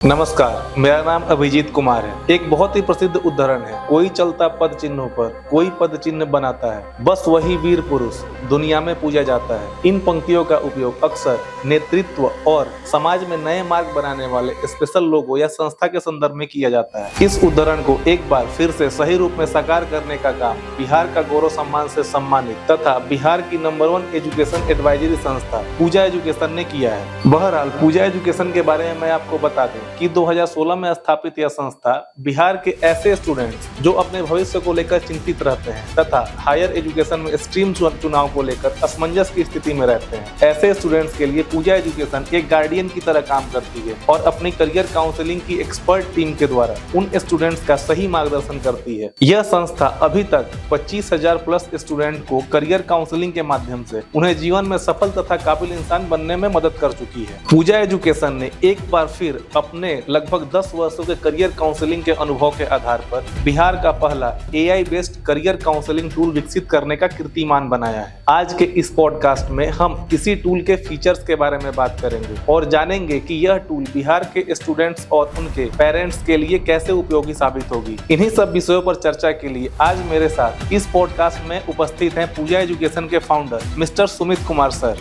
नमस्कार, मेरा नाम अभिजीत कुमार है। एक बहुत ही प्रसिद्ध उदाहरण है, कोई चलता पद चिन्हों पर, कोई पद चिन्ह बनाता है, बस वही वीर पुरुष दुनिया में पूजा जाता है। इन पंक्तियों का उपयोग अक्सर नेतृत्व और समाज में नए मार्ग बनाने वाले स्पेशल लोगों या संस्था के संदर्भ में किया जाता है। इस उदाहरण को एक बार फिर से सही रूप में साकार करने का काम बिहार का गौरव सम्मान से सम्मानित तथा बिहार की नंबर 1 एजुकेशन एडवाइजरी संस्था पूजा एजुकेशन ने किया है। बहरहाल पूजा एजुकेशन के बारे में मैं आपको बता दूं कि 2016 में स्थापित यह संस्था बिहार के ऐसे स्टूडेंट्स जो अपने भविष्य को लेकर चिंतित रहते हैं तथा हायर एजुकेशन में स्ट्रीम चुनाव को लेकर असमंजस की स्थिति में रहते हैं, ऐसे स्टूडेंट्स के लिए पूजा एजुकेशन एक गार्डियन की तरह काम करती है और अपनी करियर काउंसलिंग की एक्सपर्ट टीम के द्वारा उन स्टूडेंट्स का सही मार्गदर्शन करती है। यह संस्था अभी तक 25,000 प्लस स्टूडेंट को करियर काउंसलिंग के माध्यम से उन्हें जीवन में सफल तथा काबिल इंसान बनने में मदद कर चुकी है। पूजा एजुकेशन ने एक बार फिर अपने लगभग 10 वर्षों के करियर काउंसलिंग के अनुभव के आधार पर बिहार का पहला AI based career counselling tool विकसित करने का कीर्तिमान बनाया है। आज के इस पॉडकास्ट में हम इसी टूल के फीचर्स के बारे में बात करेंगे और जानेंगे कि यह टूल बिहार के स्टूडेंट्स और उनके पेरेंट्स के लिए कैसे उपयोगी साबित होगी। इन्हीं सब विषयों पर चर्चा के लिए आज मेरे साथ इस पॉडकास्ट में उपस्थित हैं पूजा एजुकेशन के founder mister Sumit Kumar sir.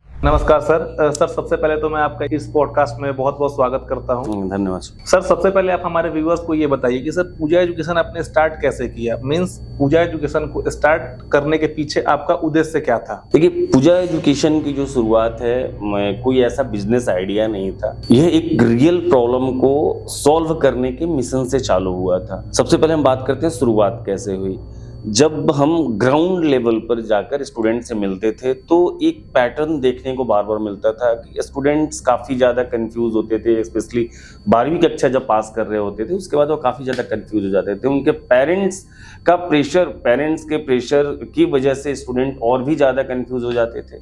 नमस्कार सर। सबसे पहले तो मैं आपका इस पॉडकास्ट में बहुत बहुत स्वागत करता हूं। धन्यवाद सर। सबसे पहले आप हमारे व्यूअर्स को ये बताइए कि सर पूजा एजुकेशन आपने स्टार्ट कैसे किया, मींस पूजा एजुकेशन को स्टार्ट करने के पीछे आपका उद्देश्य क्या था? देखिए, पूजा एजुकेशन की जो शुरुआत है, कोई ऐसा बिजनेस आइडिया नहीं था। यह एक रियल प्रॉब्लम को सॉल्व करने के मिशन से चालू हुआ था। सबसे पहले हम बात करते हैं शुरुआत कैसे हुई। जब हम ग्राउंड लेवल पर जाकर स्टूडेंट से मिलते थे तो एक पैटर्न देखने को बार बार मिलता था कि स्टूडेंट्स काफ़ी ज़्यादा कंफ्यूज होते थे, स्पेशली 12वीं कक्षा जब पास कर रहे होते थे उसके बाद वो काफ़ी ज़्यादा कंफ्यूज हो जाते थे। उनके पेरेंट्स के प्रेशर की वजह से स्टूडेंट और भी ज़्यादा कंफ्यूज हो जाते थे।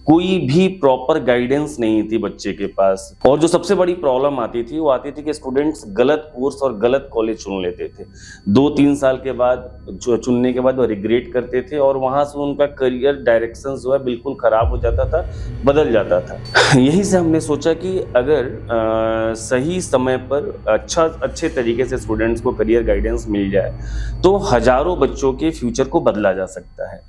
कोई भी प्रॉपर गाइडेंस नहीं थी बच्चे के पास। और जो सबसे बड़ी प्रॉब्लम आती थी वो आती थी कि स्टूडेंट्स गलत कोर्स और गलत कॉलेज चुन लेते थे। 2-3 साल के बाद चुनने के बाद वो रिग्रेट करते थे और वहां से उनका करियर डायरेक्शन जो है बिल्कुल खराब हो जाता था, बदल जाता था। यही से हमने सोचा कि अगर सही समय पर अच्छे तरीके से स्टूडेंट्स को करियर गाइडेंस मिल जाए तो हजारों बच्चों के फ्यूचर को बदला जा सकता है।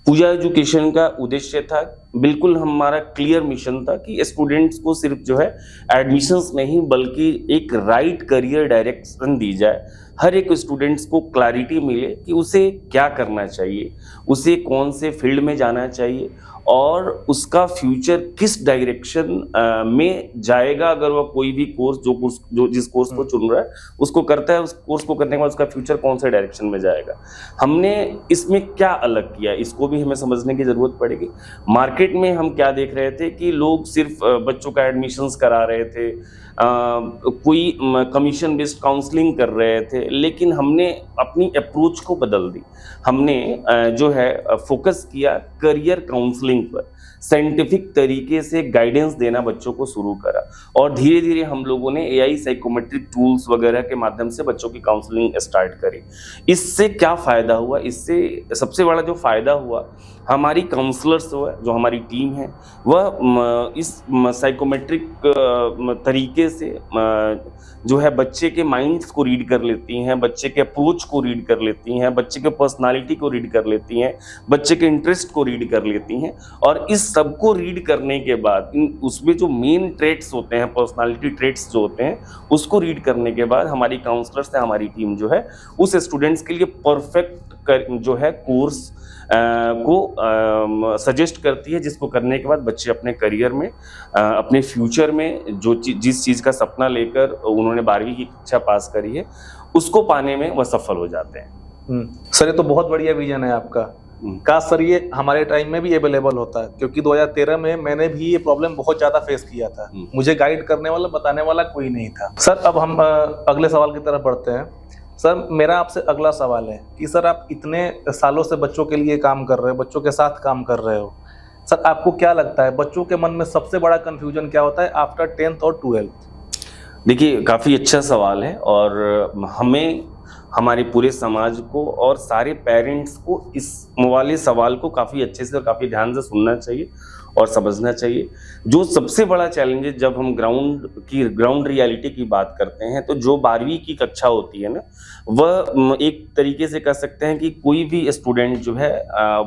पूजा एजुकेशन का उद्देश्य था, बिल्कुल हमारा क्लियर मिशन था कि स्टूडेंट्स को सिर्फ जो है एडमिशंस नहीं बल्कि एक राइट करियर डायरेक्शन दी जाए। हर एक स्टूडेंट्स को क्लैरिटी मिले कि उसे क्या करना चाहिए, उसे कौन से फील्ड में जाना चाहिए और उसका फ्यूचर किस डायरेक्शन में जाएगा। अगर वह कोई भी कोर्स जिस कोर्स को चुन रहा है उसको करता है, उस कोर्स को करने के बाद उसका फ्यूचर कौन से डायरेक्शन में जाएगा। हमने इसमें क्या अलग किया, इसको भी हमें समझने की जरूरत पड़ेगी। मार्केट में हम क्या देख रहे थे कि लोग सिर्फ बच्चों का एडमिशंस करा रहे थे, कोई कमीशन बेस्ड काउंसलिंग कर रहे थे, लेकिन हमने अपनी अप्रोच को बदल दी। हमने जो है फोकस किया करियर काउंसलिंग पर, साइंटिफिक तरीके से गाइडेंस देना बच्चों को शुरू करा और धीरे धीरे हम लोगों ने AI साइकोमेट्रिक टूल्स वगैरह के माध्यम से बच्चों की काउंसलिंग स्टार्ट करी। इससे क्या फ़ायदा हुआ? इससे सबसे बड़ा जो फ़ायदा हुआ, हमारी काउंसलर्स जो हमारी टीम है वह इस साइकोमेट्रिक तरीके से जो है बच्चे के माइंड्स को रीड कर लेती हैं, बच्चे के अप्रोच को रीड कर लेती हैं, बच्चे के पर्सनालिटी को रीड कर लेती हैं, बच्चे के इंटरेस्ट को रीड कर लेती हैं। और इस सब को रीड करने के बाद उसमें जो मेन ट्रेट्स होते हैं, पर्सनालिटी ट्रेट्स जो होते हैं, उसको रीड करने के बाद हमारी काउंसलर्स से हमारी टीम जो है उस स्टूडेंट्स के लिए परफेक्ट जो है कोर्स को सजेस्ट करती है, जिसको करने के बाद बच्चे अपने करियर में, अपने फ्यूचर में जिस चीज़ का सपना लेकर उन्होंने 12वीं की कक्षा पास करी है उसको पाने में वह सफल हो जाते हैं। सर, ये तो बहुत बढ़िया विजन है आपका। काश सर ये हमारे टाइम में भी अवेलेबल होता है, क्योंकि 2013 में मैंने भी ये प्रॉब्लम बहुत ज्यादा फेस किया था। मुझे गाइड करने वाला, बताने वाला कोई नहीं था। सर, अब हम अगले सवाल की तरफ बढ़ते हैं। सर, मेरा आपसे अगला सवाल है कि सर आप इतने सालों से बच्चों के लिए काम कर रहे हो, बच्चों के साथ काम कर रहे हो, सर आपको क्या लगता है बच्चों के मन में सबसे बड़ा कंफ्यूजन क्या होता है आफ्टर 10th और 12th? देखिए, काफ़ी अच्छा सवाल है और हमारे पूरे समाज को और सारे पेरेंट्स को इस वाले सवाल को काफ़ी अच्छे से और काफ़ी ध्यान से सुनना चाहिए और समझना चाहिए। जो सबसे बड़ा चैलेंज है, जब हम ग्राउंड रियलिटी की बात करते हैं, तो जो 12वीं की कक्षा होती है ना, वह एक तरीके से कह सकते हैं कि कोई भी स्टूडेंट जो है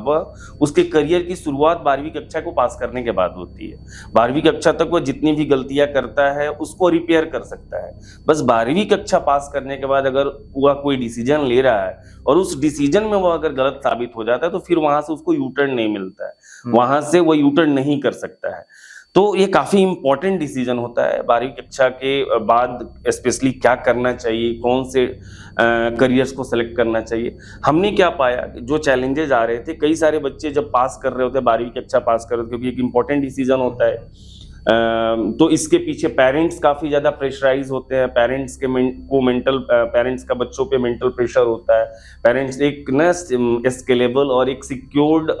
वह उसके करियर की शुरुआत 12वीं कक्षा को पास करने के बाद होती है। 12वीं कक्षा तक वह जितनी भी गलतियां करता है उसको रिपेयर कर सकता है। बस 12वीं कक्षा पास करने के बाद अगर वह कोई डिसीजन ले रहा है और उस डिसीजन में वह अगर गलत साबित हो जाता है, तो फिर वहां से उसको यूटर्न नहीं मिलता है, वहां से वह यूटर्न नहीं कर सकता है। तो ये काफी इंपॉर्टेंट डिसीजन होता है 12वीं कक्षा के बाद, स्पेशली क्या करना चाहिए, कौन से करियर्स को सेलेक्ट करना चाहिए। हमने क्या पाया कि जो चैलेंजेस आ रहे थे, कई सारे बच्चे जब पास कर रहे होते, 12वीं कक्षा पास कर रहे होते, क्योंकि एक इंपॉर्टेंट डिसीजन होता है, तो इसके पीछे पेरेंट्स काफी ज्यादा प्रेशराइज होते हैं। पेरेंट्स का बच्चों पे मेंटल प्रेशर होता है। पेरेंट्स एक न स्केलेबल और एक सिक्योर्ड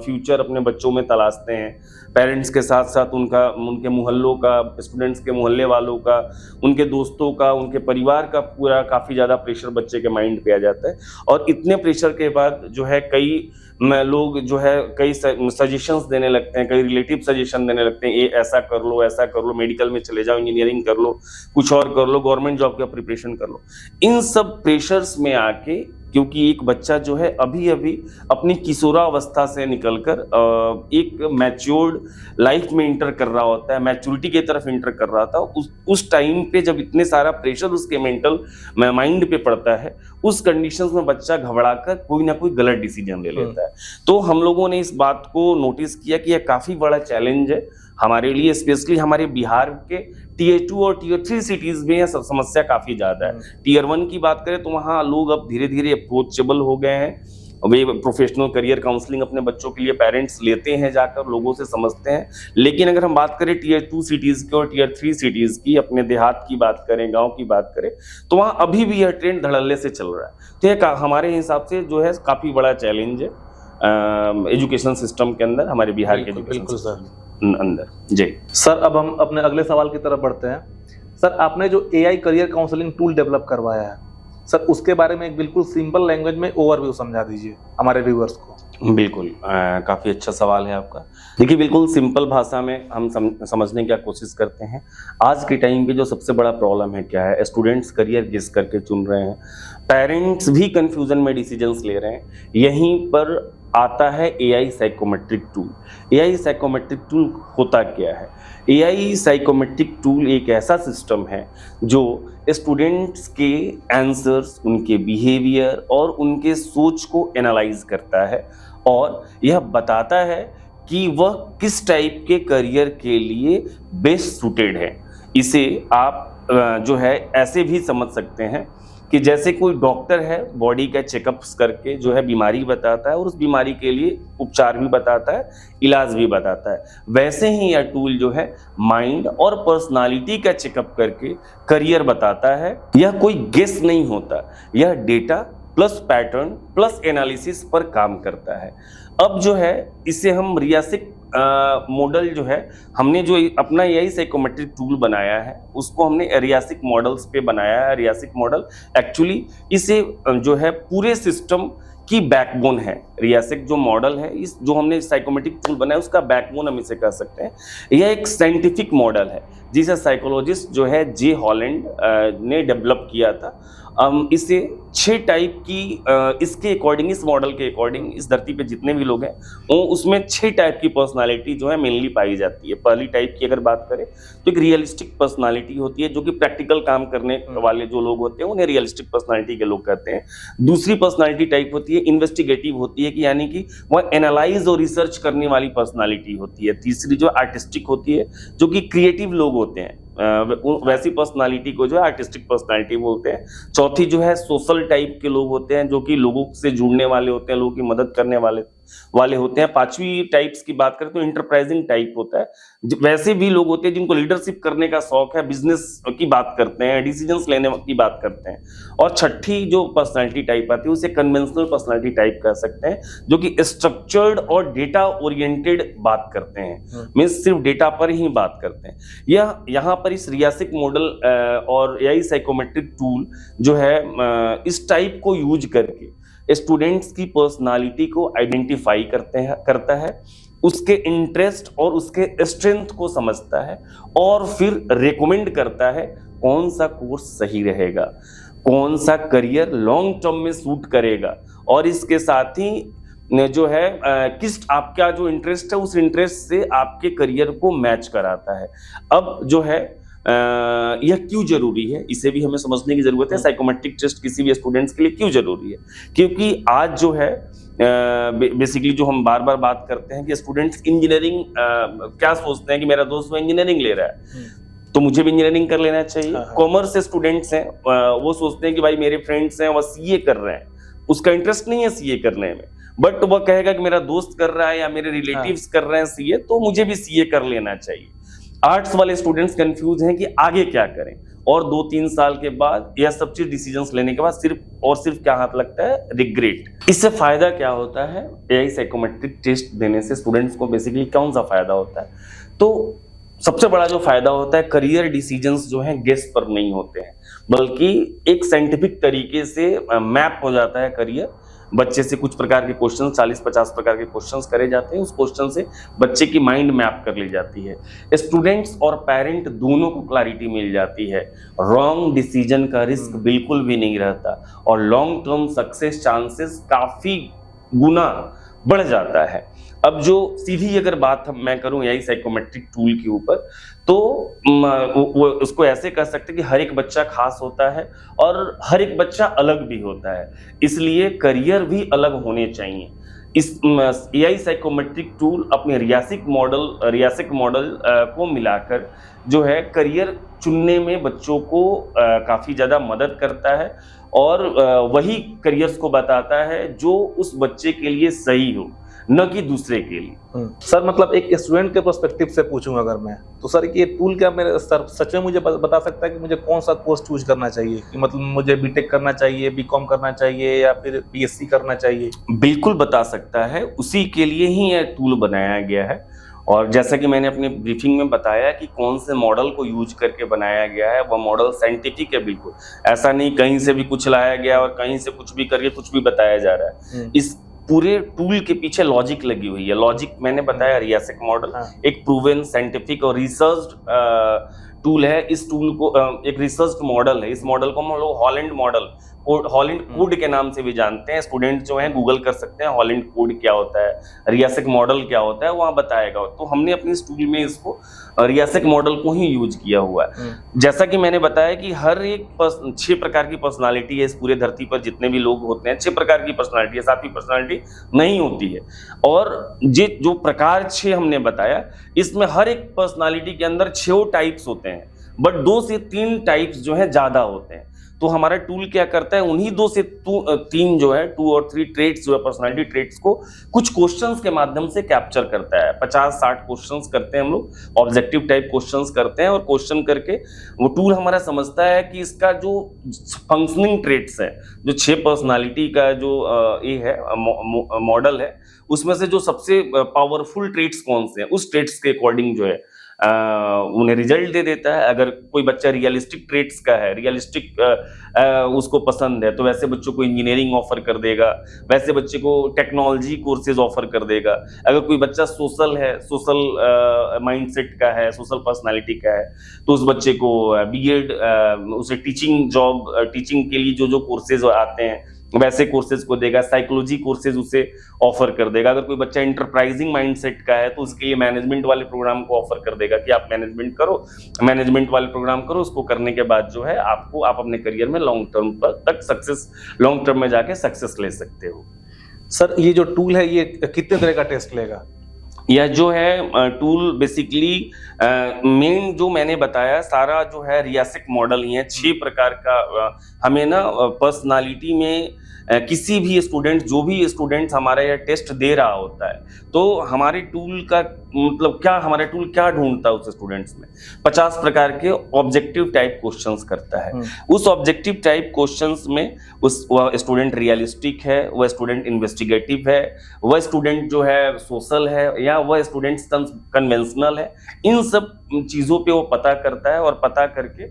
फ्यूचर अपने बच्चों में तलाशते हैं। पेरेंट्स के साथ साथ उनके मोहल्लों का, स्टूडेंट्स के मोहल्ले वालों का, उनके दोस्तों का, उनके परिवार का पूरा काफी ज्यादा प्रेशर बच्चे के माइंड पे आ जाता है। और इतने प्रेशर के बाद जो है कई लोग जो है कई सजेशंस देने लगते हैं, कई रिलेटिव सजेशन देने लगते हैं, ये ऐसा कर लो, मेडिकल में चले जाओ, इंजीनियरिंग कर लो, कुछ और कर लो, गवर्नमेंट जॉब का प्रिपरेशन कर लो। इन सब प्रेशर्स में आके, क्योंकि एक बच्चा जो है अभी अभी अपनी किशोरावस्था से निकलकर एक मैच्योर्ड लाइफ में इंटर कर रहा होता है, मैच्योरिटी की तरफ इंटर कर रहा था, उस टाइम पे जब इतने सारा प्रेशर उसके मेंटल माइंड पे पड़ता है, उस कंडीशंस में बच्चा घबराकर कोई ना कोई गलत डिसीजन ले लेता है। तो हम लोगों ने इस बात को नोटिस किया कि यह काफी बड़ा चैलेंज है हमारे लिए, स्पेशली हमारे बिहार के Tier 2 और Tier 3 सिटीज में यह समस्या काफी ज्यादा है। Tier 1 की बात करें तो वहाँ लोग अब धीरे धीरे अप्रोचेबल हो गए हैं। वे प्रोफेशनल करियर काउंसलिंग अपने बच्चों के लिए पेरेंट्स लेते हैं, जाकर लोगों से समझते हैं। लेकिन अगर हम बात करें Tier 2 सिटीज की और Tier 3 सिटीज की, अपने देहात की बात करें, गांव की बात करें, तो वहाँ अभी भी यह ट्रेंड धड़ल्ले से चल रहा है। तो यह हमारे हिसाब से जो है काफी बड़ा चैलेंज है एजुकेशन सिस्टम के अंदर, हमारे बिहार के एजुकेशन अंदर। जी सर, अब हम अपने अगले सवाल की तरफ बढ़ते हैं। सर, आपने जो AI career counselling tool develop करवाया है, सर उसके बारे में एक बिल्कुल सिंपल लैंग्वेज में ओवरव्यू समझा दीजिए हमारे व्यूअर्स को। बिल्कुल, काफ़ी अच्छा सवाल है आपका। देखिए, बिल्कुल सिंपल भाषा में हम समझने की कोशिश करते हैं। आज के टाइम पे जो सबसे बड़ा प्रॉब्लम है क्या है, स्टूडेंट्स करियर गेस करके चुन रहे हैं, पेरेंट्स भी कंफ्यूजन में डिसीजंस ले रहे हैं। यहीं पर आता है AI psychometric tool. AI psychometric tool होता क्या है? AI साइकोमेट्रिक टूल एक ऐसा सिस्टम है जो स्टूडेंट्स के आंसर्स, उनके बिहेवियर और उनके सोच को एनालाइज करता है और यह बताता है कि वह किस टाइप के करियर के लिए बेस्ट सूटेड है। इसे आप जो है ऐसे भी समझ सकते हैं कि जैसे कोई डॉक्टर है, बॉडी का चेकअप्स करके जो है बीमारी बताता है और उस बीमारी के लिए उपचार भी बताता है, इलाज भी बताता है, वैसे ही यह टूल जो है माइंड और पर्सनालिटी का चेकअप करके करियर बताता है। यह कोई गेस नहीं होता, यह data plus pattern plus analysis पर काम करता है। अब जो है इसे हम रियासिक मॉडल जो है, हमने जो अपना AI साइकोमेट्रिक टूल बनाया है उसको हमने रियासिक मॉडल्स पे बनाया है। रियासिक मॉडल एक्चुअली इसे जो है पूरे सिस्टम की बैकबोन है। रियासिक जो मॉडल है, इस जो हमने साइकोमेट्रिक टूल बनाया उसका बैकबोन हम इसे कह सकते हैं। यह एक साइंटिफिक मॉडल है जिसे साइकोलॉजिस्ट जो है जे हॉलैंड ने डेवलप किया था। इसे 6 टाइप की इसके अकॉर्डिंग, इस मॉडल के अकॉर्डिंग इस धरती पे जितने भी लोग हैं वो उसमें 6 टाइप की पर्सनालिटी जो है मेनली पाई जाती है। पहली टाइप की अगर बात करें तो एक रियलिस्टिक पर्सनालिटी होती है, जो कि प्रैक्टिकल काम करने वाले जो लोग होते हैं उन्हें रियलिस्टिक पर्सनालिटी के लोग कहते हैं। दूसरी पर्सनालिटी टाइप होती है इन्वेस्टिगेटिव होती है, कि यानी कि वह एनालाइज और रिसर्च करने वाली पर्सनालिटी होती है। तीसरी जो आर्टिस्टिक होती है, जो कि क्रिएटिव लोग होते हैं, वैसी पर्सनालिटी को जो है आर्टिस्टिक पर्सनालिटी बोलते हैं। चौथी जो है सोशल टाइप के लोग होते हैं, जो कि लोगों से जुड़ने वाले होते हैं, लोगों की मदद करने वाले वाले होते हैं। पांचवी टाइप्स की बात करें तो इंटरप्राइजिंग टाइप होता है। वैसे भी लोग होते हैं जिनको लीडरशिप करने का शौक है, बिजनेस की बात करते हैं, डिसीजंस लेने की बात करते हैं। और छठी जो पर्सनालिटी टाइप आती है उसे कन्वेंशनल पर्सनालिटी टाइप कह सकते हैं, जो कि स्ट्रक्चर्ड और डेटा ओरिएंटेड बात करते हैं, मीन्स सिर्फ डेटा पर ही बात करते हैं। यह यहाँ पर इस रियासिक मॉडल और एआई साइकोमेट्रिक टूल जो है इस टाइप को यूज करके स्टूडेंट्स की पर्सनालिटी को आइडेंटिफाई करता है, उसके इंटरेस्ट और उसके स्ट्रेंथ को समझता है और फिर रेकमेंड करता है कौन सा कोर्स सही रहेगा, कौन सा करियर लॉन्ग टर्म में सूट करेगा, और इसके साथ ही जो है किस आपका जो इंटरेस्ट है उस इंटरेस्ट से आपके करियर को मैच कराता है। अब जो है यह क्यों जरूरी है, इसे भी हमें समझने की जरूरत है। साइकोमेट्रिक टेस्ट किसी भी स्टूडेंट्स के लिए क्यों जरूरी है, क्योंकि आज जो है बेसिकली जो हम बार बार बात करते हैं कि स्टूडेंट्स इंजीनियरिंग क्या सोचते हैं कि मेरा दोस्त वो इंजीनियरिंग ले रहा है तो मुझे भी इंजीनियरिंग कर लेना चाहिए। कॉमर्स से स्टूडेंट्स हैं वो सोचते हैं कि भाई मेरे फ्रेंड्स हैं वो सीए कर रहे हैं, उसका इंटरेस्ट नहीं है सीए करने में, बट वह कहेगा कि मेरा दोस्त कर रहा है या मेरे रिलेटिव्स कर रहे हैं सीए तो मुझे भी सीए कर लेना चाहिए। आर्ट्स वाले स्टूडेंट्स कंफ्यूज हैं कि आगे क्या करें, और 2-3 साल के बाद यह सब चीज डिसीजंस लेने के बाद सिर्फ और सिर्फ क्या हाथ लगता है, रिग्रेट। इससे फायदा क्या होता है, एआई साइकोमेट्रिक टेस्ट देने से स्टूडेंट्स को बेसिकली कौन सा फायदा होता है, तो सबसे बड़ा जो फायदा होता है करियर डिसीजंस जो हैं गेस पर नहीं होते हैं, बल्कि एक साइंटिफिक तरीके से मैप हो जाता है करियर। बच्चे से कुछ प्रकार के क्वेश्चन 40-50 प्रकार के क्वेश्चंस करे जाते हैं, उस क्वेश्चन से बच्चे की माइंड मैप कर ली जाती है। स्टूडेंट्स और पेरेंट दोनों को क्लैरिटी मिल जाती है, रॉन्ग डिसीजन का रिस्क बिल्कुल भी नहीं रहता और लॉन्ग टर्म सक्सेस चांसेस काफी गुना बढ़ जाता है। अब जो सीधी अगर बात मैं करूं एआई साइकोमेट्रिक टूल के ऊपर, तो वो उसको ऐसे कह सकते हैं कि हर एक बच्चा खास होता है और हर एक बच्चा अलग भी होता है, इसलिए करियर भी अलग होने चाहिए। इस एआई साइकोमेट्रिक टूल अपने रियासिक मॉडल को मिलाकर जो है करियर चुनने में बच्चों को काफी ज्यादा मदद करता है और वही करियर्स को बताता है जो उस बच्चे के लिए सही हो, न कि दूसरे के लिए। सर मतलब एक स्टूडेंट के पर्सपेक्टिव से पूछूं अगर मैं, तो सर ये टूल क्या मेरे सर सच में मुझे बता सकता है कि मुझे कौन सा कोर्स चूज करना चाहिए, कि मतलब मुझे बीटेक करना चाहिए, बीकॉम करना चाहिए या फिर बीएससी करना चाहिए? बिल्कुल बता सकता है, उसी के लिए ही यह टूल बनाया गया है। और जैसा कि मैंने अपने ब्रीफिंग में बताया कि कौन से मॉडल को यूज करके बनाया गया है, वह मॉडल साइंटिफिक है, बिल्कुल ऐसा नहीं कहीं से भी कुछ लाया गया और कहीं से कुछ भी करके कुछ भी बताया जा रहा है। इस पूरे टूल के पीछे लॉजिक लगी हुई है। लॉजिक मैंने बताया रियासिक मॉडल एक प्रूवन साइंटिफिक और रिसर्च्ड टूल है। इस टूल को एक रिसर्च मॉडल है, इस मॉडल को हम लोग हॉलैंड कोड के नाम से भी जानते हैं। स्टूडेंट जो हैं गूगल कर सकते हैं हॉलैंड कोड क्या होता है, रियासिक मॉडल क्या होता है, वहां बताएगा। तो हमने अपनी इस टूल में इसको रियासिक मॉडल को ही यूज किया हुआ है। जैसा कि मैंने बताया कि हर एक 6 प्रकार की पर्सनालिटी है इस पूरे धरती पर, जितने भी लोग होते हैं 6 प्रकार की पर्सनालिटी है, 7वीं पर्सनालिटी नहीं होती है। और जो प्रकार 6 हमने बताया, इसमें हर एक पर्सनालिटी के अंदर 6 टाइप्स होते हैं, बट 2 से 3 टाइप्स जो है ज्यादा होते हैं। तो हमारा टूल क्या करता है, उन्हीं 2 से 3 जो है 2 और 3 ट्रेट्स जो है पर्सनालिटी ट्रेट्स को कुछ क्वेश्चंस के माध्यम से कैप्चर करता है। 50-60 क्वेश्चंस करते हैं हम लोग, ऑब्जेक्टिव टाइप क्वेश्चंस करते हैं, और क्वेश्चन करके वो टूल हमारा समझता है कि इसका जो फंक्शनिंग ट्रेट्स है, जो 6 पर्सनालिटी का जो ये है मॉडल है, उसमें से जो सबसे पावरफुल ट्रेट्स कौन से हैं, उस ट्रेट्स के अकॉर्डिंग जो है उन्हें रिजल्ट दे देता है। अगर कोई बच्चा रियलिस्टिक ट्रेट्स का है, रियलिस्टिक उसको पसंद है, तो वैसे बच्चों को इंजीनियरिंग ऑफर कर देगा, वैसे बच्चे को टेक्नोलॉजी कोर्सेज ऑफर कर देगा। अगर कोई बच्चा सोशल है, सोशल माइंडसेट का है, सोशल पर्सनालिटी का है, तो उस बच्चे को बीएड, उसे टीचिंग के लिए जो कोर्सेज आते हैं वैसे कोर्सेज को देगा। साइकोलॉजी कोर्सेज उसे ऑफर कर देगा। अगर कोई बच्चा इंटरप्राइजिंग माइंडसेट का है तो उसके लिए मैनेजमेंट वाले प्रोग्राम को ऑफर कर देगा कि आप मैनेजमेंट करो, मैनेजमेंट वाले प्रोग्राम करो। उसको करने के बाद जो है आप अपने करियर में लॉन्ग टर्म में जाके सक्सेस ले सकते हो। सर ये जो टूल है ये कितने तरह का टेस्ट लेगा? यह जो है टूल बेसिकली मेन जो मैंने बताया सारा जो है रियासिक मॉडल ही है। 6 प्रकार का हमें ना पर्सनालिटी में किसी भी स्टूडेंट, जो भी स्टूडेंट हमारा यह टेस्ट दे रहा होता है, तो हमारे टूल का मतलब क्या, हमारा टूल क्या ढूंढता है उस स्टूडेंट्स में? 50 प्रकार के ऑब्जेक्टिव टाइप क्वेश्चंस करता है। उस ऑब्जेक्टिव टाइप क्वेश्चंस में वह स्टूडेंट रियलिस्टिक है, वह स्टूडेंट इन्वेस्टिगेटिव है, वह स्टूडेंट जो है सोशल है, या वह स्टूडेंट कन्वेंशनल है। इन सब चीजों पे वो पता करता है, और पता करके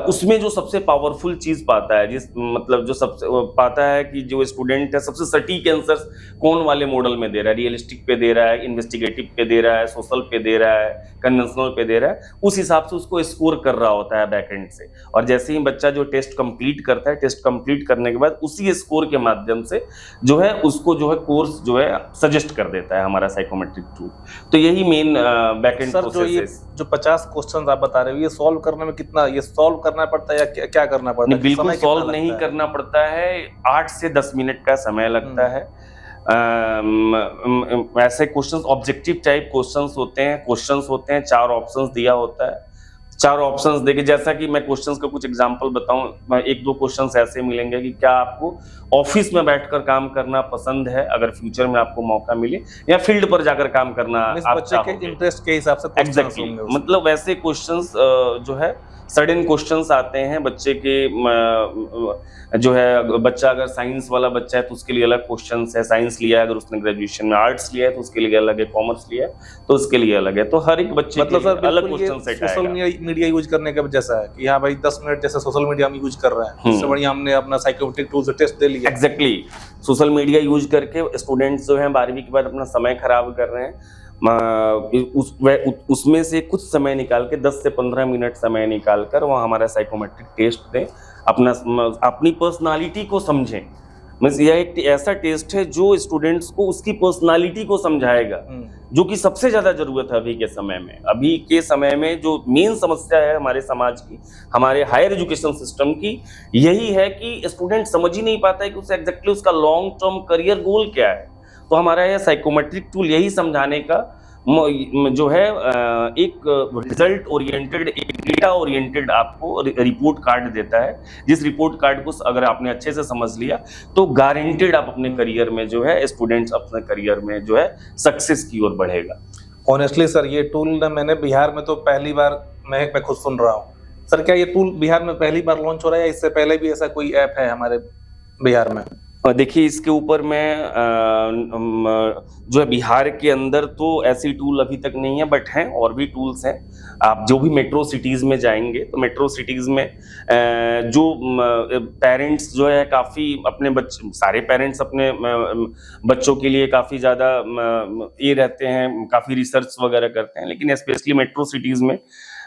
उसमें जो सबसे पावरफुल चीज पाता है, जिस मतलब जो सबसे पाता है कि जो स्टूडेंट है सबसे सटीक आंसर्स कौन वाले मॉडल में दे रहा है, रियलिस्टिक पे दे रहा है, इन्वेस्टिगेटिव पे दे रहा है, सोशल पे दे रहा है, कन्वेंशनल पे दे रहा है, उस हिसाब से उसको स्कोर कर रहा होता है बैकएंड से। और जैसे ही बच्चा जो टेस्ट कंप्लीट करता है, टेस्ट कंप्लीट करने के बाद उसी स्कोर के माध्यम से जो है उसको जो है कोर्स जो है सजेस्ट कर देता है हमारा साइकोमेट्रिक टूल। तो यही मेन बैकएंड प्रोसेस है। जो 50 क्वेश्चंस आप बता रहे हो, ये सॉल्व करने में कितना, ये सॉल्व करना पड़ता है या क्या करना पड़ता है? बिल्कुल सॉल्व नहीं करना पड़ता है, 8 से 10 मिनट का समय लगता है। ऐसे क्वेश्चंस ऑब्जेक्टिव टाइप क्वेश्चंस होते हैं, 4 ऑप्शंस दिया होता है। 4 ऑप्शंस देके, जैसा कि मैं क्वेश्चंस का कुछ एग्जांपल बताऊं, 1-2 क्वेश्चंस ऐसे मिलेंगे कि क्या आपको ऑफिस में बैठकर काम करना पसंद है अगर फ्यूचर में आपको मौका मिले, या फील्ड पर जाकर काम करना आप बच्चे के इंटरेस्ट के हिसाब से एग्जैक्टली मतलब वैसे क्वेश्चंस जो है सडन क्वेश्चंस आते हैं बच्चे के। जो है बच्चा अगर साइंस वाला बच्चा है तो उसके लिए अलग क्वेश्चंस है, साइंस लिया है अगर उसने ग्रेजुएशन में, आर्ट्स लिया है तो उसके लिए अलग है, कॉमर्स लिया है तो उसके लिए अलग है। तो हर एक बच्चे मतलब के लिए अलग क्वेश्चन सेट आएगा। सोशल मीडिया यूज करने का जैसा है कि हाँ भाई 10 मिनट जैसे सोशल मीडिया हम यूज कर रहे हैं, इससे बढ़िया हमने अपना साइकोमेट्रिक टूल से टेस्ट दे लिया। एग्जैक्टली सोशल मीडिया यूज करके स्टूडेंट्स जो है 12वीं के बाद अपना समय खराब कर रहे हैं। उसमें से कुछ समय निकाल के 10 से 15 मिनट समय निकाल कर वहाँ हमारा साइकोमेट्रिक टेस्ट दें, अपनी पर्सनालिटी को समझें। मींस यह एक ऐसा टेस्ट है जो स्टूडेंट्स को उसकी पर्सनालिटी को समझाएगा, जो कि सबसे ज्यादा जरूरत है अभी के समय में। अभी के समय में जो मेन समस्या है हमारे समाज की, हमारे हायर एजुकेशन सिस्टम की, यही है कि स्टूडेंट समझ ही नहीं पाता है कि उसे एग्जैक्टली उसका लॉन्ग टर्म करियर गोल क्या है। तो हमारा यह साइकोमेट्रिक टूल यही समझाने का जो है एक रिजल्ट ओरिएंटेड, एक डेटा ओरिएंटेड आपको रिपोर्ट कार्ड देता है, जिस रिपोर्ट कार्ड को अगर आपने अच्छे से समझ लिया तो गारंटेड आप अपने करियर में जो है, स्टूडेंट्स अपने करियर में जो है सक्सेस की ओर बढ़ेगा। ऑनेस्टली सर, ये टूल ना मैंने बिहार में तो पहली बार मैं खुद सुन रहा हूँ। सर क्या ये टूल बिहार में पहली बार लॉन्च हो रहा है या इससे पहले भी ऐसा कोई ऐप है हमारे बिहार में? देखिए इसके ऊपर मैं जो है बिहार के अंदर तो ऐसी टूल अभी तक नहीं है, बट हैं और भी टूल्स हैं। आप जो भी मेट्रो सिटीज़ में जाएंगे तो मेट्रो सिटीज़ में जो पेरेंट्स जो है काफ़ी अपने बच्चे, सारे पेरेंट्स अपने बच्चों के लिए काफ़ी ज़्यादा ये रहते हैं, काफ़ी रिसर्च वगैरह करते हैं, लेकिन स्पेशली मेट्रो सिटीज़ में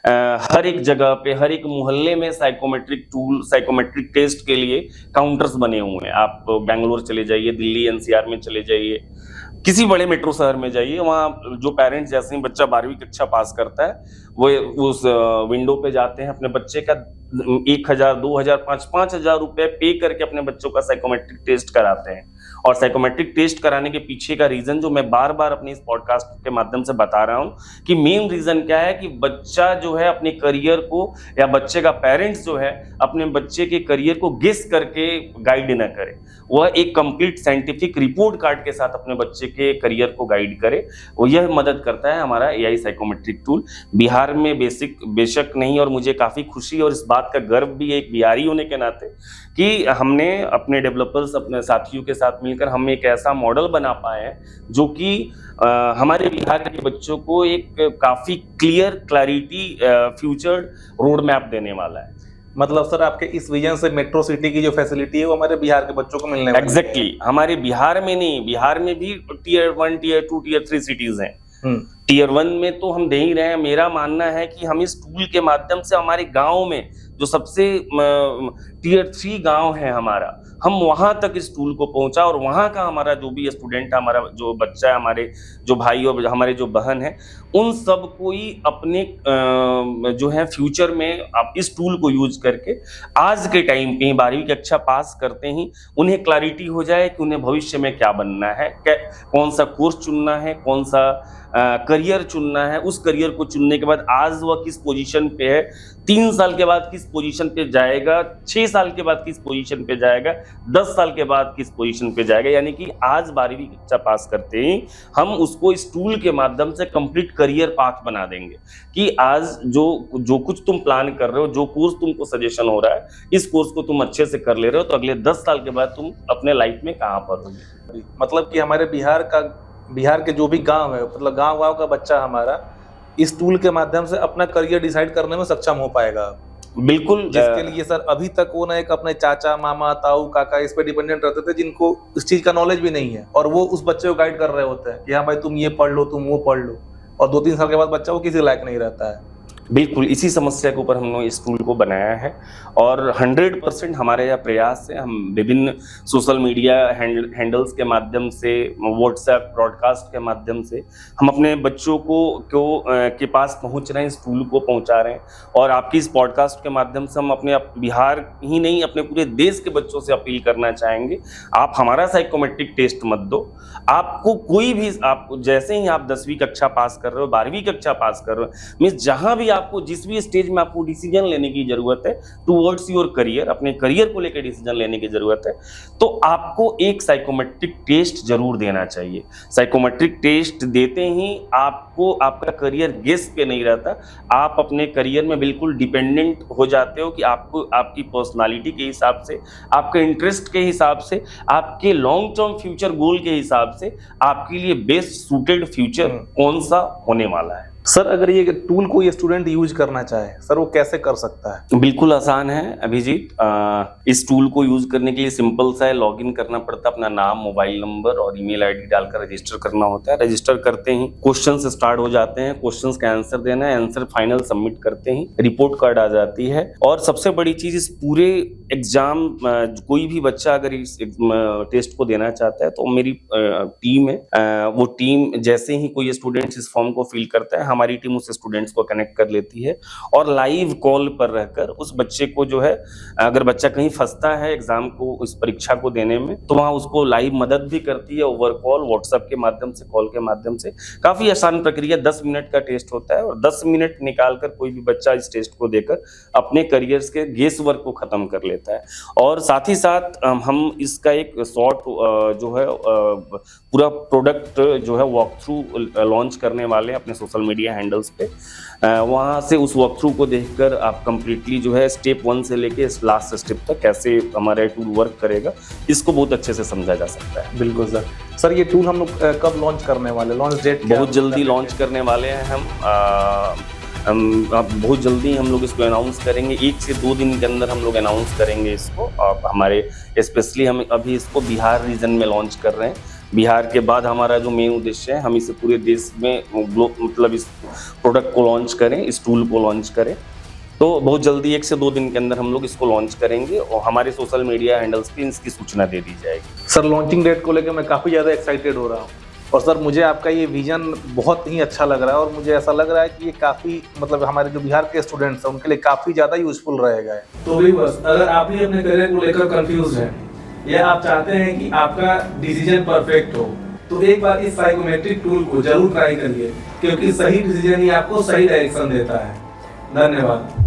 हर एक जगह पे, हर एक मोहल्ले में साइकोमेट्रिक टूल, साइकोमेट्रिक टेस्ट के लिए काउंटर्स बने हुए हैं। आप बेंगलोर चले जाइए, दिल्ली एनसीआर में चले जाइए, किसी बड़े मेट्रो शहर में जाइए, वहाँ जो पेरेंट्स जैसे ही बच्चा 12वीं कक्षा पास करता है वो उस विंडो पे जाते हैं, अपने बच्चे का 1000, 2000, 5000 रुपए पे करके अपने बच्चों का साइकोमेट्रिक टेस्ट कराते हैं। और साइकोमेट्रिक टेस्ट कराने के पीछे का रीजन जो मैं बार बार अपने इस पॉडकास्ट के माध्यम से बता रहा हूँ कि मेन रीजन क्या है कि बच्चा जो है अपने करियर को, या बच्चे का पेरेंट्स जो है अपने बच्चे के करियर को गेस करके गाइड न करे, वह एक कंप्लीट साइंटिफिक रिपोर्ट कार्ड के साथ अपने बच्चे के करियर को गाइड करे। वो यह मदद करता है हमारा एआई साइकोमेट्रिक टूल। बिहार में बेशक नहीं, और मुझे काफ़ी खुशी और इस बात का गर्व भी है एक बिहारी होने के नाते कि हमने अपने डेवलपर्स, अपने साथियों के साथ मिलकर हम एक ऐसा मॉडल बना पाए हैं जो कि हमारे बिहार के बच्चों को एक काफ़ी क्लैरिटी फ्यूचर रोड मैप देने वाला है। मतलब सर आपके इस विजन से मेट्रो सिटी की जो फैसिलिटी है वो हमारे बिहार के बच्चों को मिलने वाली है। एग्जैक्टली हमारे बिहार में नहीं, बिहार में भी टियर 1, टियर 2, टियर 3 सिटीज हैं। टियर 1 में तो हम दे ही रहे हैं। मेरा मानना है कि हम इस टूल के माध्यम से हमारे गांव में जो सबसे टियर 3 गांव है हमारा, हम वहां तक इस टूल को पहुंचा, और वहां का हमारा जो भी स्टूडेंट है, हमारा जो बच्चा है, हमारे जो भाई और हमारे जो बहन है, उन सब को ही अपने जो है फ्यूचर में आप इस टूल को यूज करके आज के टाइम पे 12वीं कक्षा पास करते ही उन्हें क्लैरिटी हो जाए कि उन्हें भविष्य में क्या बनना है, कौन सा कोर्स चुनना है, कौन सा करियर चुनना है। उस करियर को चुनने के बाद आज वह किस पोजीशन पे है, 3 साल के बाद किस पोजीशन पे जाएगा, 6 साल के बाद किस पोजीशन पे जाएगा, 10 साल के बाद किस पोजीशन पे जाएगा। यानी कि आज 12वीं कक्षा पास करते ही हम उसको इस टूल के माध्यम से कंप्लीट करियर पाथ बना देंगे कि आज जो कुछ तुम प्लान कर रहे हो, जो कोर्स तुमको सजेशन हो रहा है, इस कोर्स को तुम अच्छे से कर ले रहे हो तो अगले 10 साल के बाद तुम अपने लाइफ में कहाँ पर होगे। मतलब कि हमारे बिहार के जो भी गांव है, मतलब गांव का बच्चा हमारा इस टूल के माध्यम से अपना करियर डिसाइड करने में सक्षम हो पाएगा। बिल्कुल, जिसके लिए सर अभी तक वो ना एक अपने चाचा मामा ताऊ काका इस पे डिपेंडेंट रहते थे जिनको इस चीज का नॉलेज भी नहीं है, और वो उस बच्चे को गाइड कर रहे होते हैं कि हाँ भाई तुम ये पढ़ लो, तुम वो पढ़ लो, और 2-3 साल के बाद बच्चा वो किसी लायक नहीं रहता है। बिल्कुल इसी समस्या के ऊपर हमने इस टूल को बनाया है और 100% हमारे यहाँ प्रयास है। हम विभिन्न सोशल मीडिया हैंडल्स के माध्यम से, व्हाट्सएप ब्रॉडकास्ट के माध्यम से हम अपने बच्चों के पास पहुँच रहे हैं, इस टूल को पहुँचा रहे हैं। और आपकी इस पॉडकास्ट के माध्यम से हम अपने बिहार ही नहीं, अपने पूरे देश के बच्चों से अपील करना चाहेंगे, आप हमारा साइकोमेट्रिक टेस्ट मत दो। आपको कोई भी, आप जैसे ही आप 10वीं कक्षा पास कर रहे हो, 12वीं कक्षा पास कर रहे हो, मीन्स जहाँ भी आपको जिस भी स्टेज में आपको डिसीजन लेने की जरूरत है टुवर्ड्स योर करियर, अपने करियर को लेकर डिसीजन लेने की जरूरत है, तो आपको एक साइकोमेट्रिक टेस्ट जरूर देना चाहिए। साइकोमेट्रिक टेस्ट देते ही आपको आपका करियर गेस पे नहीं रहता, आप अपने करियर में बिल्कुल डिपेंडेंट हो जाते हो कि आपको आपकी पर्सनालिटी के हिसाब से, आपके इंटरेस्ट के हिसाब से, आपके लॉन्ग टर्म फ्यूचर गोल के हिसाब से आपके लिए बेस्ट सूटेड फ्यूचर कौन सा होने वाला है। सर अगर ये टूल को ये स्टूडेंट यूज करना चाहे, सर वो कैसे कर सकता है? बिल्कुल आसान है अभिजीत। इस टूल को यूज करने के लिए सिंपल सा है, लॉगिन करना पड़ता है, अपना नाम, मोबाइल नंबर और ईमेल आईडी डालकर रजिस्टर करना होता है। रजिस्टर करते ही क्वेश्चंस स्टार्ट हो जाते हैं, क्वेश्चंस का आंसर देना है, आंसर फाइनल सबमिट करते ही रिपोर्ट कार्ड आ जाती है। और सबसे बड़ी चीज, इस पूरे एग्जाम, कोई भी बच्चा अगर इस टेस्ट को देना चाहता है तो मेरी टीम है, वो टीम जैसे ही कोई स्टूडेंट इस फॉर्म को फिल करता है, हमारी टीम उस स्टूडेंट्स को कनेक्ट कर लेती है और लाइव कॉल पर रहकर उस बच्चे को जो है, अगर बच्चा कहीं फंसता है एग्जाम को, इस परीक्षा को देने में, तो वहां उसको लाइव मदद भी करती है ओवर कॉल, व्हाट्सएप के माध्यम से, कॉल के माध्यम से। काफी आसान प्रक्रिया, 10 मिनट का टेस्ट होता है और 10 मिनट निकालकर कोई भी बच्चा इस टेस्ट को देकर अपने करियर के गेस वर्क को खत्म कर लेता है। और साथ ही साथ हम इसका एक शॉर्ट जो है पूरा प्रोडक्ट जो है वॉक थ्रू लॉन्च करने वाले हैं अपने सोशल मीडिया हैंडल्स पे। वहाँ से उस वॉक थ्रू को देखकर आप कंप्लीटली जो है स्टेप 1 से लेके लास्ट स्टेप तक कैसे हमारा टूल वर्क करेगा, इसको बहुत अच्छे से समझा जा सकता है। बिल्कुल सर। सर ये टूल हम लोग कब लॉन्च करने वाले, लॉन्च डेट? बहुत जल्दी लॉन्च करने वाले हैं हम बहुत जल्दी हम लोग इसको अनाउंस करेंगे। 1 से 2 दिन के अंदर हम लोग अनाउंस करेंगे इसको। और हमारे स्पेशली हम अभी इसको बिहार रीजन में लॉन्च कर रहे हैं। बिहार के बाद हमारा जो मेन उद्देश्य है, हम इसे पूरे देश में मतलब इस प्रोडक्ट को लॉन्च करें, इस टूल को लॉन्च करें। तो बहुत जल्दी 1 से 2 दिन के अंदर हम लोग इसको लॉन्च करेंगे और हमारे सोशल मीडिया हैंडल्स पे इसकी सूचना दे दी जाएगी। सर लॉन्चिंग डेट को लेकर मैं काफ़ी ज़्यादा एक्साइटेड हो रहा हूँ, और सर मुझे आपका ये विजन बहुत ही अच्छा लग रहा है, और मुझे ऐसा लग रहा है कि ये काफ़ी, मतलब हमारे जो बिहार के स्टूडेंट्स हैं उनके लिए काफ़ी ज़्यादा यूजफुल रहेगा। तो भी बस, अगर आप भी अपने करियर को लेकर कंफ्यूज हैं या आप चाहते हैं कि आपका डिसीजन परफेक्ट हो, तो एक बार इस साइकोमेट्रिक टूल को जरूर ट्राई करिए, क्योंकि सही डिसीजन ही आपको सही डायरेक्शन देता है। धन्यवाद।